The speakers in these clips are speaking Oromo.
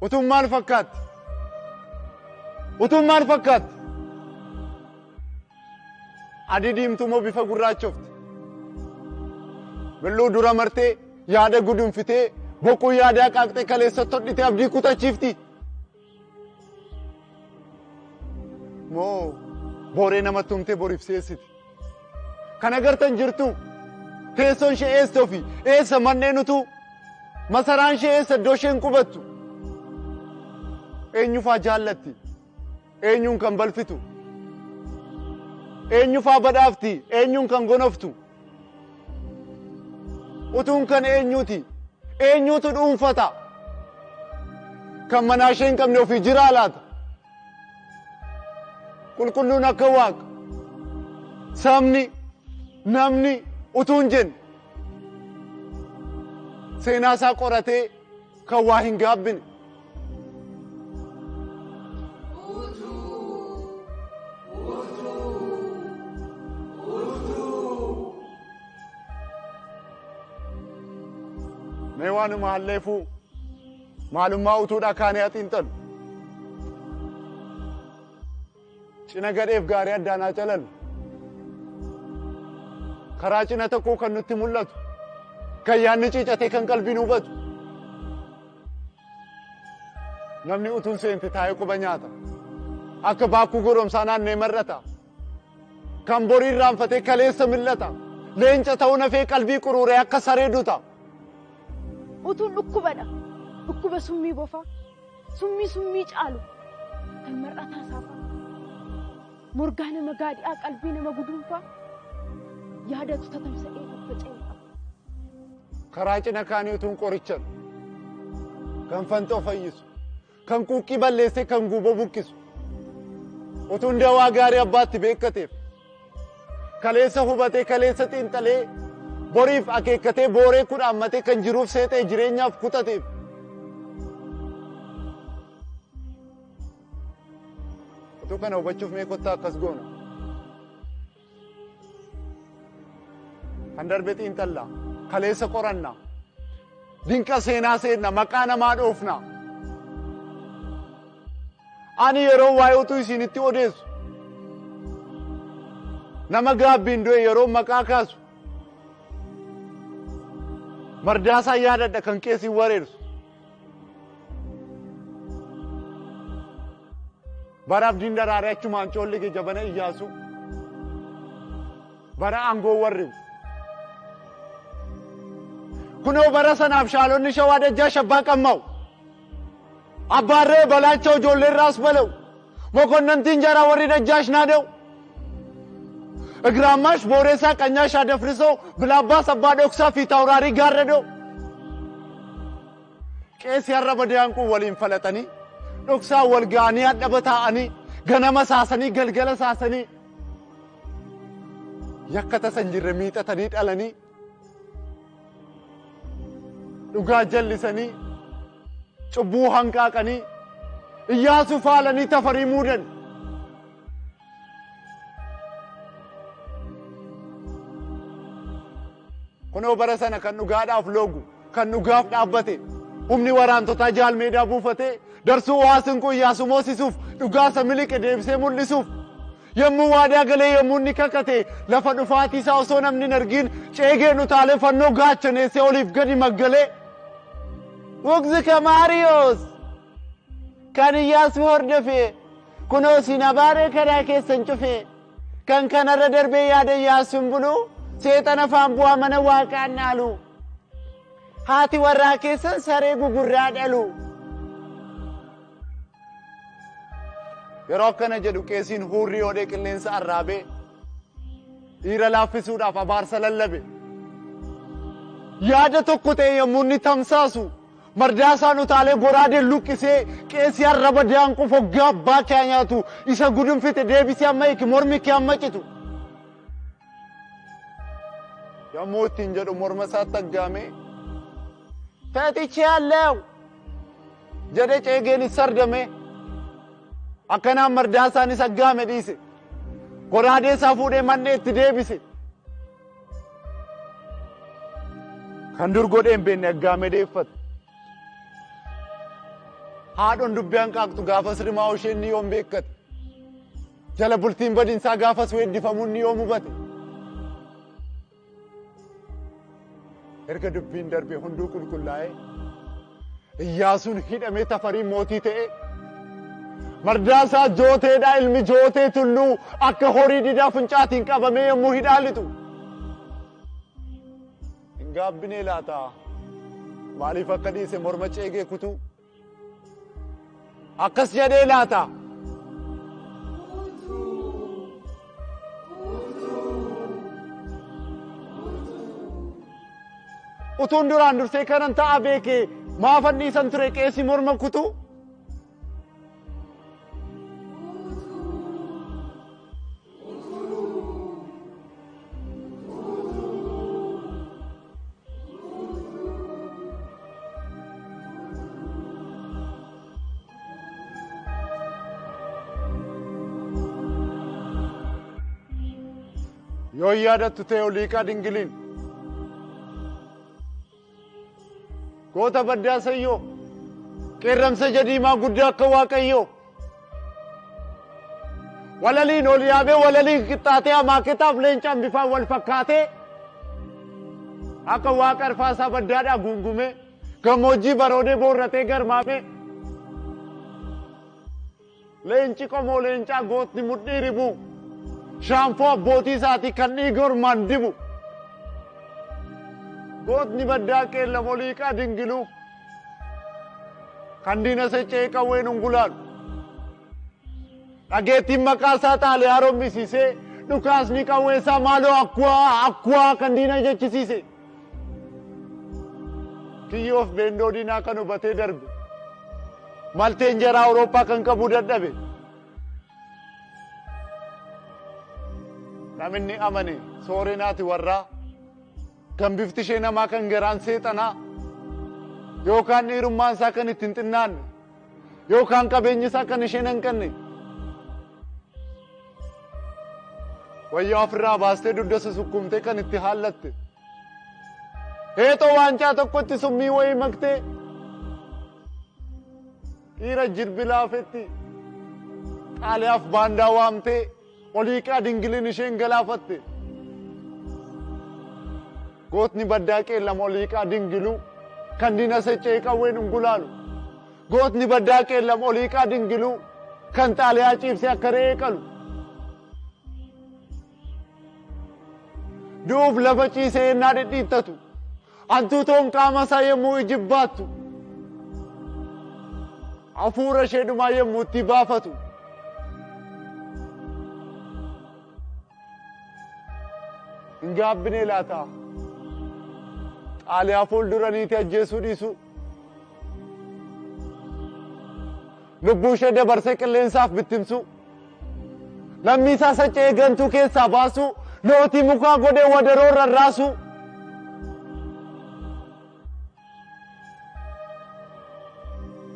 utuun maal fakkaatti? Utuun maal fakkaatti? Adii diimtuu moo bifa gurraachofte? Billuu dura martee yaada gudunfitee boquu yaadaa qaaqxee kaleessatti hodhitee abdii kutachiifti. Moo booree namatti humtee boriif seessiti. Kan agartan jirtu teessoon ishee eessa ofii eessa manneen utuu masaraan ishee eessa iddoo isheen qubattu. Eenyufaa jaallatti? Eenyuun kan balfitu? Eenyufaa badhaafti? Eenyuun kan gonoftu? Utuun kan eenyuuti? Eenyuutu dhuunfata? Kan manaa ishee hin qabne ofii jiraa laata? Qulqulluun akka Waaqa. Sabni, namni utuun jenne seenaa isaa qoratee kan waa hin gaabbine. Mee waanuma halleefuu maalummaa utuudha kaanee haxiinxalu. Cina gadheef gaarii addaanaa calallu. Karaa cina tokkoo kan nutti mul'atu. Kan yaadni ciicatee kan qalbiin hubatu. Namni utuun seente taa'ee quba nyaata. Akka baakuu goromsaa naannee marrata. Kan borii irraanfatee kaleessa millata. Leenca ta'uu nafee qalbii quruuree akka saree duuta. Utuun dhukkubadha. Dhukkuba summii bofa. Summii caalu. Kan mar'ataa saafaa. Morgaa nama gaadhi'aa qalbii nama gudunfaa. Yaadatu tatamsa'ee faffaca'ee qaba. Karaa cina kaanii utuun qorichan. Kan fantoo fayyisu. Kan quuqqii balleessee kan guuboo buqqisu. Utuun dawaa gaarii abbaatti beekateef. Kaleessa hubatee kaleessa xiinxalee boriif akeekkatee booree kudhaammatee kan jiruuf seexee jireenyaaf kutateef. Utuu kana hubachuuf mee kottaa akkas goona. Kan darbe xiinxallaa, kaleessa qorannaa, dinqa seenaa seenna, maqaa namaa dhoofnaa. Ani yeroo waa'ee utuu isinitti odeessu. Nama gaabbiin du'e yeroo maqaa kaasu. Mardaasaa yaadadha kan keessi wareersu. Bara abdiin daraaree achumaan coollige jabana Iyyaasu. Bara aangoo warri. Kunoo bara sanaaf shaalonni shawaa dajjaa shabbaa qammaa'u. Abbaarree balaachoo ijoollee irraas bala'u. Mokonnantiin jaraa warri dajjaash naada'u. Igraamaash booreessaa qanyaash adafrisoo bilaabbaas abbaa dhoksaa fi taawuraarii gaarredoo. Qeessi har'a badaanquu waliin falatanii dhoksaa wal ga'anii hadhaba taa'anii ganama saasanii galgala saasanii yakka tasan jirre miixatanii dhalanii dhugaa jallisanii cubbuu hanqaaqanii Iyyaasuu faalanii tafarii muudan. Kunoo bara sana kan dhugaadhaaf loogu kan dhugaaf dhaabbate humni waraantotaa jaalmeedaa buufatee darsuu waasin kun Iyyaasuu moosisuuf dhugaasa miliqe deebisee mul'isuuf yommuu waadaa galee yommuu inni kakate lafa dhufaatii isaa osoo namni hin argin ceegeen utaalee fannoo gaachaneessee oliif gadi maggalee Wuqzika Maariyoos kan Iyyaasuu hordofee kunoo siin abaaree karaa keessan cufee kan kanarra darbee yaada Iyyaasuun buluu seexana afaan bu'aa mana waaqaan dhaalu haati warraa keessan saree gugurraa dhalu. Yeroo akkana jedhu qeesiin hurrii hodhee qilleensa arraabee dhiira laaffisuudhaaf abaarsa lallabe. Yaada tokko ta'e yommuu inni tamsaasu mardaasaan utaalee goraadeen luqqisee qeesii arraba daanquu foggaa abbaa kee nyaatu isa gudunfite deebisee amma iki mormi kee amma citu. Yommuu ittiin jedhu morma isaatti aggaamee feetichi yaalleew jedhee ceegeen sardame akkanaan mardaasaan isa aggaame dhiise goraadee isaa fuudhee mannee itti deebise. kan dur godheen beenne aggaamee deeffate. Haadhoon dubbii hanqaaqxu gaafas rimaa isheen ni yoom beekkate. Jala bultiin badinsaa gaafas weeddifamuun ni yoom hubate. Erga dubbiin darbe hunduu qulqullaa'ee Iyyaasuun hidhamee Tafariin mootii ta'e. Mardaasaa jooteedha ilmi jootee tulluu akka horii didaa fincaatiin qabamee yommuu hidhaalitu. Hin gaabbinee laata maaliif akka dhiise morma ceegee kutuu akkas jedhee laata. Utuun duraan dursee kanan ta'a beekee maaf anniisan ture qeessi morma kutuu. Yoo yaadattu ta'e Oliiqaa Dingiliin goota baddaa sayyoo qeerramsa jadiimaa guddaa akka Waaqayyoo walaliin ol yaabee walaliin qixxaatee amaaketaaf leencaan bifaan wal fakkaatee akka Waaqa arfaasaa baddaadhaa guungumee gammoojjii baroodee boorratee garmaamee leenci qomoo leencaa gootni mudhii ribuu shaanfoo abbootii isaatii kan dhiiga ormaan dibu gootni baddaa qeellam Oliiqaa Dingiluu kan diina secee qawween ungulaalu dhageettiin maqaa isaa Xaaliyaa haaromisiisee dhukaasni qawwee isaa maaloo akkuwaa kan diina jechisiise kiyyoof beendoo diinaa kan hubatee darbe malteen jaraa Awurooppaa kan qabuu dadhabe namni amane sooreenaati warraa kan bifti ishee namaa kan garaan seexanaa yookaan dhiirummaan isaa kan ittiin xinnaanne yookaan qabeenyi isaa kan isheen hanqanne wayyaa ofirraa baastee dugda susukkumtee kan itti haallatte heexoo waancaa tokkotti summii wayii maktee dhiira jirbilaafetti Xaaliyaaf baandaa waamtee Oliiqaa Dingiliin isheen galaafatte gootni baddaa qeellam Oliiqaa Dingiluu kan diina secee qawween ungulaalu gootni baddaa qeellam Oliiqaa Dingiluu kan Xaaliyaa ciibsee akka re'ee qalu du'uuf lafa ciisee yennaa dhidhiittatu hantuutoon qaama isaa yommuu ijibbaattu hafuura ishee dhumaa yommuu itti baafatu hin gaabbinee laata Xaaliyaa fuulduraniiti ajjeesuu dhiisu lubbuu ishee dabarsee qilleensaaf bittimsu lammii isaa secee gantuu keessaa baasu lootii mukaa godhee wadaroo rarraasu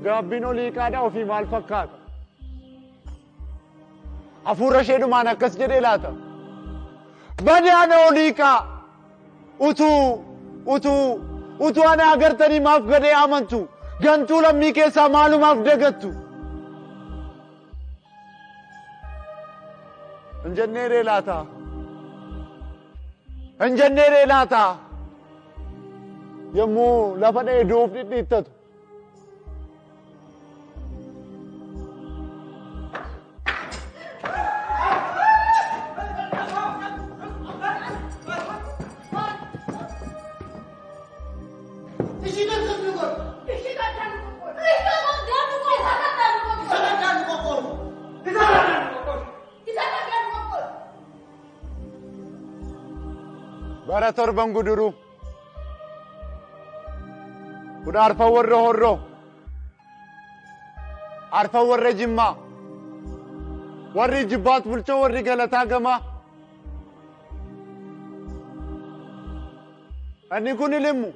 gaabbiin Oliiqaadhaa ofii maal fakkaata hafuura ishee dhumaan akkas jedhee laata badaana Oliiqaa utuu ana agartanii maaf gadee amantu gantuu lammii keessaa maalumaaf dagattu hin jenneeree laata yommuu lafa dha'ee du'uuf dhidhiittatu bara torban guduruu kudha arfan warra horroo arfan warra jimmaa warri jibbaat bulchoo warri galataa gamaa inni kun ilimmu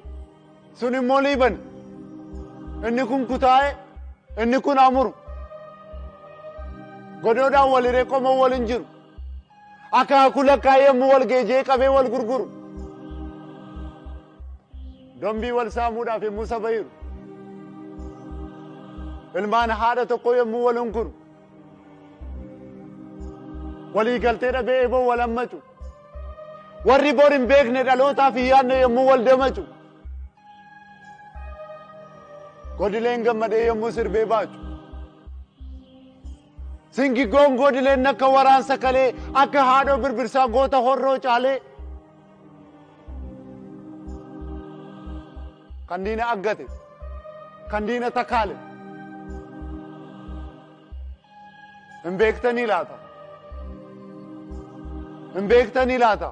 sun immoo liiban inni kun kutaa'e inni kun amuru godoodhaan waliree qomoo waliin jiru akaakuu lakkaa'ee yommuu wal geejee qabee wal gurguru Dombii wal saamuudhaaf yommuu saba hiru. Ilmaan haadha tokko yommuu wal hunkuru. Walii galtee dhabee eeboo wal hammacu. Warri bor hin beekne dhalootaaf hin yaadne yommuu wal damacu. Godileen gammadee yommuu sirbee baacu. Singiggoon godileen akka waraansa kalee akka haadhoo birbirsaa goota horroo caalee. Kan diina aggate, kan diina takaale. Hin beektanii laata? Hin beektanii laata?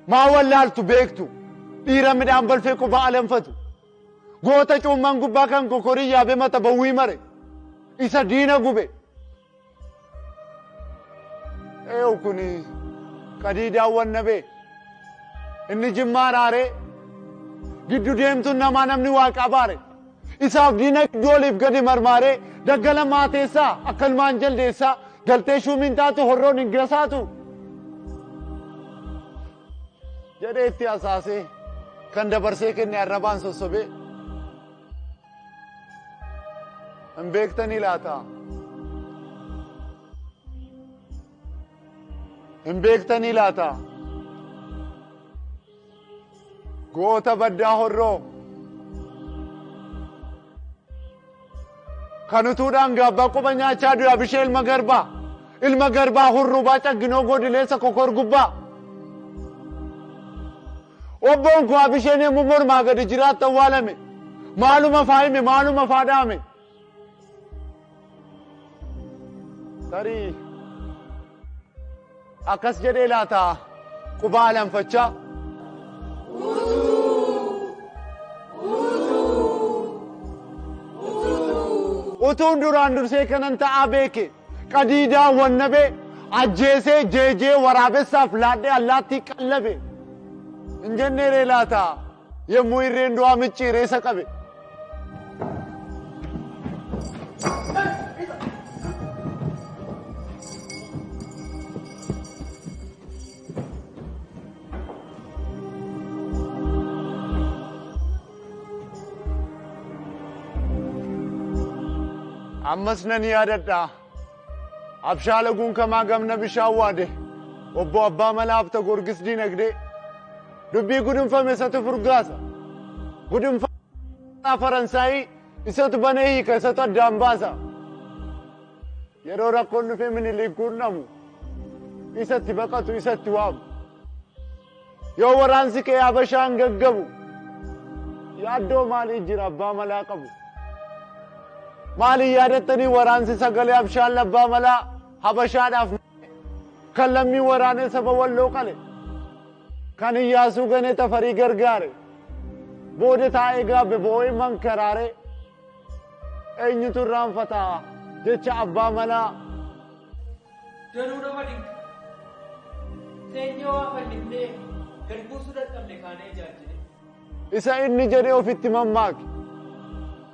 Maa wallaaltu beektu? Dhiira midhaan balfee qubaa alanfatu. Goota cuumman gubbaa kan kokorii yaabee mata bawwii mare. Isa diina gube. Eewu kuni qadiidaan wanna bee. Inni jimmaan aaree. Giddu deemtuun namaa namni waaqa baare. Isaaf diina ijooliif gadi marmaaree daggala maateessaa akka ilmaan jaldeessaa galtee shuumiin taatu horroon hin gasaatu. Jedhee itti hasaasee kan dabarsee kenne arrabaan sossobee. Hin beektanii laata? Hin beektanii laata? Goota baddaa horroo. Kan utuudhaan gaabbaa quba nyaachaa du'a bishee ilma garbaa. Ilma garbaa hurrubaa cagginoo godileessa kokor gubbaa. Obboon koo bisheen yommuu mormaa gadi jiraatti awwaalame. Maaluma faayime maaluma faadhaame. Tarii akkas jedhee laata qubaa alanfachaa. Utuun duraan dursee kanan ta'aa beeke qadiidaa wannabe ajjeesee jeejee waraabessaaf laadhee allaattii qallabe. Hin jenneeree laata yommuu irreen du'aa micciireessa qabe. Ammas nan yaadadha. Abshaalaguun kamaa gamna bishaan waade. Obbo Abbaa Malaa Abta Gorgis Dinagdee. Dubbii gudunfame isatu furgaasa. Gudunfame Faransaayii isatu banee hiika isatu addaan baasa. Yeroo rakkoon dhufee Minilik gurnamu isatti baqatu isatti waamu. Yoo waraansi kee Habashaan gaggabu yaaddoo maalii jira Abbaa Malaa qabu. Maali yaadattanii waraansi sagalee Abshaan Labbaa Malaa Habashaadhaaf kan lammii waraanee saba Walloo qale. Kan Iyyaasuu ganee Tafarii gargaare. Booda taa'ee gaabbe boo'ee mankaraare. Eenyutu irraanfataa jecha Abbaa Malaa. Danuu nama dinqa. Seenyoo waan fannifnee garbuusuu dadhabne kaanee ijaajjine. Isa inni jedhee ofitti mammaake.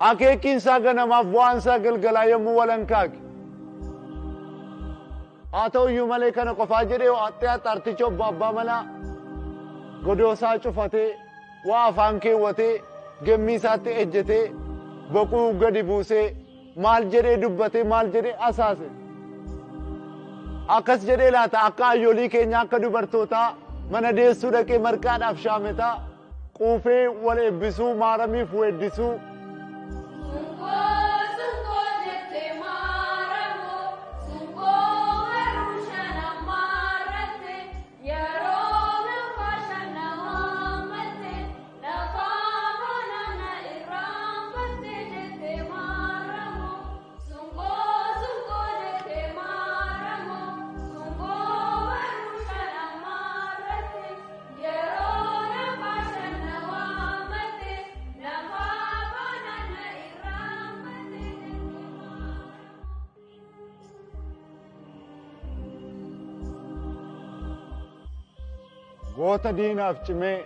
Akeekiinsaa ganamaaf bu'aansaa galgalaa yommuu walankaake. Haa ta'uyyuu malee kana qofaa jedhee waaxxee axaarticha obbo Abbaa Malaa godoosaa cufatee waa afaan keewwatee gemmii isaatti ejjetee boquu gadi buusee maal jedhee dubbatee maal jedhee asaase. Akkas jedhee laata akka ayyoolii keenya akka dubartootaa mana deessuu dhaqee marqaadhaaf shaametaa quufee wal eebbisuu maaramiif weeddisuu. Goota diinaaf cimee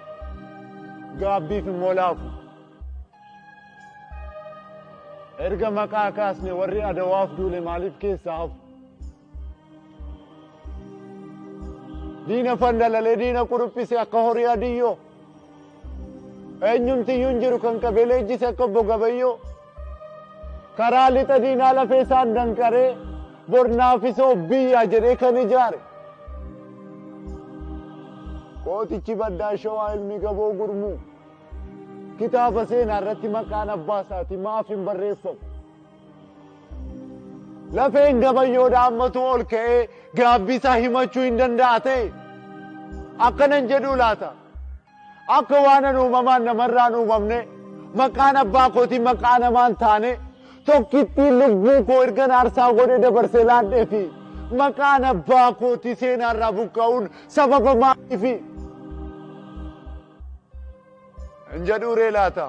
gaabbiif immoo laafu. Erga maqaa kaasne warri Adawaaf duule maaliif keessaa hafu? Diina fandalalee diina quruphise akka horii adiyyoo. eenyumti yunjiru kan qabelee ejjise akka obbo Gabayyoo karaa lixa diinaa lafee isaan danqaree bornaafisoo biyyaa jedhee kan ijaare kootichi baddaa Shawaa Ilmi Gaboo Gurmuu kitaaba seenaa irratti maqaan abbaa isaatii maaf hin barreeffamu lafeen Gabayyoodha ammatu ol ka'ee gaabbii isaa himachuu hin danda'a ta'e akkanan jedhu laata akka waan uumamaan namarraa uumamne maqaan abbaa kootii maqaa namaan taane tokkittiin lubbuu koo ergan aarsaa godhee dabarsee laadhee fi maqaan abbaa kootii seenaarraa buqqa'uun sababa maaliifi hin jedhuuree laata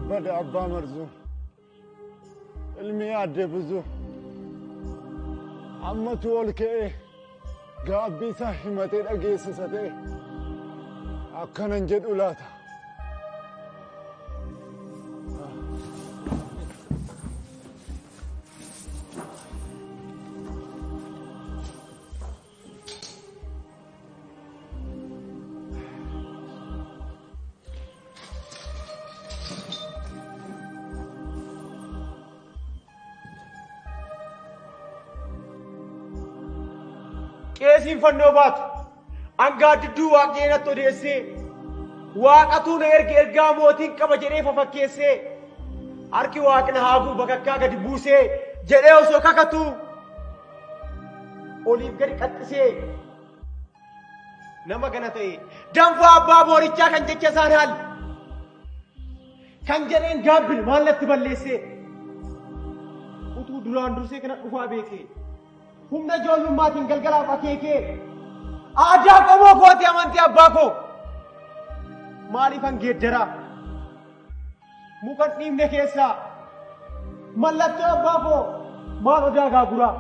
Bada Abbaa Marzuu ilmi Aadde Buzuu ammatu ol ka'ee gaabbii isaa himatee dhageessisa ta'e akkanan jedhu laata Qeesiin fannoo baatu hangaa didduu waaqeenatti odeessee waaqatu na ergaa mootiin qaba jedhee fafakkeessee harki waaqna haafuu bakakkaa gadi buusee jedhee osoo kakatu oliif gadi qaxxisee nama gana ta'e danfaa abbaa boorichaa kan jecha isaan haal kan jedheen gaabbin maallatti balleessee utuu duraan dursee kana dhufaa beekee humna ijoollumaatiin galgalaaf akeekee aadaa qomoo kooti amantii abbaa koo maaliifan geeddaraa mukan dhiibne keessaa mallattoo abbaa koo maal odaa gaaguraa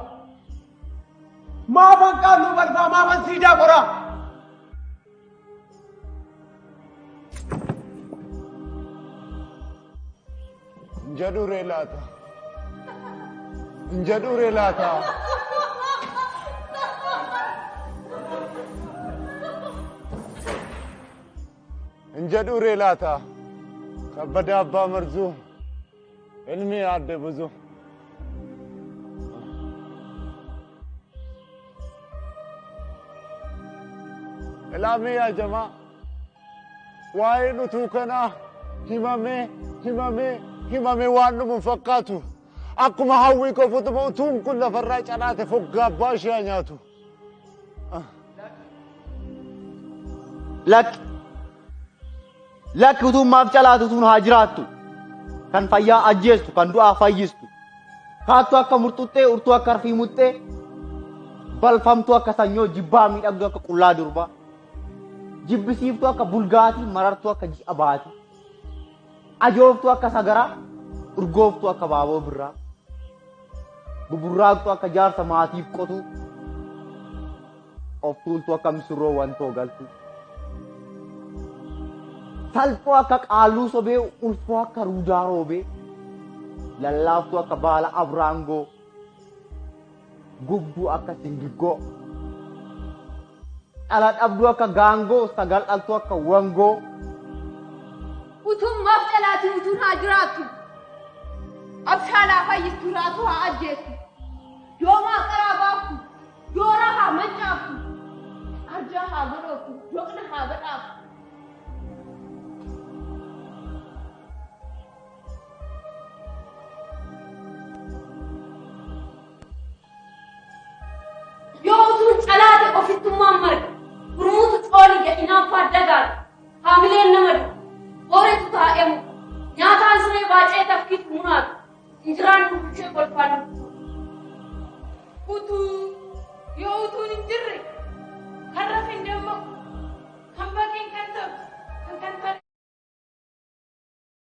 maafan qaalluu balfaa maafan siidaa qoraa jedhuuree laata jedhuuree laata jedhuuree laata kabbada Abbaa Marzuu ilmi Aadde Buzuu ilaamee yaa jamaa waa'een utuu kanaa himamee waan dhumu fakkaatu akkuma hawwii qofutuma utuun kun lafarraa calaate foggaa abbaa ishee nyaatu lakki utuun maaf calaatu utuun haa jiraattu kan fayyaa ajjeestu kan du'aa fayyistu kaattu akka murtuttee urtuu akka rfiimuttee balfamtu akka sanyoo jibbaa miidhagdu akka qullaa durbaa jibbisiiftu akka bulgaatii marartu akka ji'a baatii ajooftu akka sagaraa urgooftu akka baaboo birraa buburraaqtu akka jaarsa maatiif qotu of tuultu akka misirroo wantoo galtu salphoo akka qaalluu sobee ulfoo akka ruudaa roobee lallaaftu akka baala abraangoo gubduu akka singiggoo dhala dhabduu akka gaangoo sagal dhaltuu akka wangoo utuun maaf calaatii utuun haa jiraattu abshaalaa fayyistuu raatu haa ajjeessu yoomaa qaraa baaftu yoora haa mancaaftu arjaa haa godhoofu doqna haa badhaafu yoo utuun calaate ofittummaan marga gurmuutu xoolii gadhinaan faaddagaadha haamileen nama dha hooretu taa'emu nyaataan siree baacee tafkiitu munaatu injiraan kukushee kolfaan utuu yoo utuun hin jirre kan rafe hin dammaqu Hamba keen kan ta'u kan kan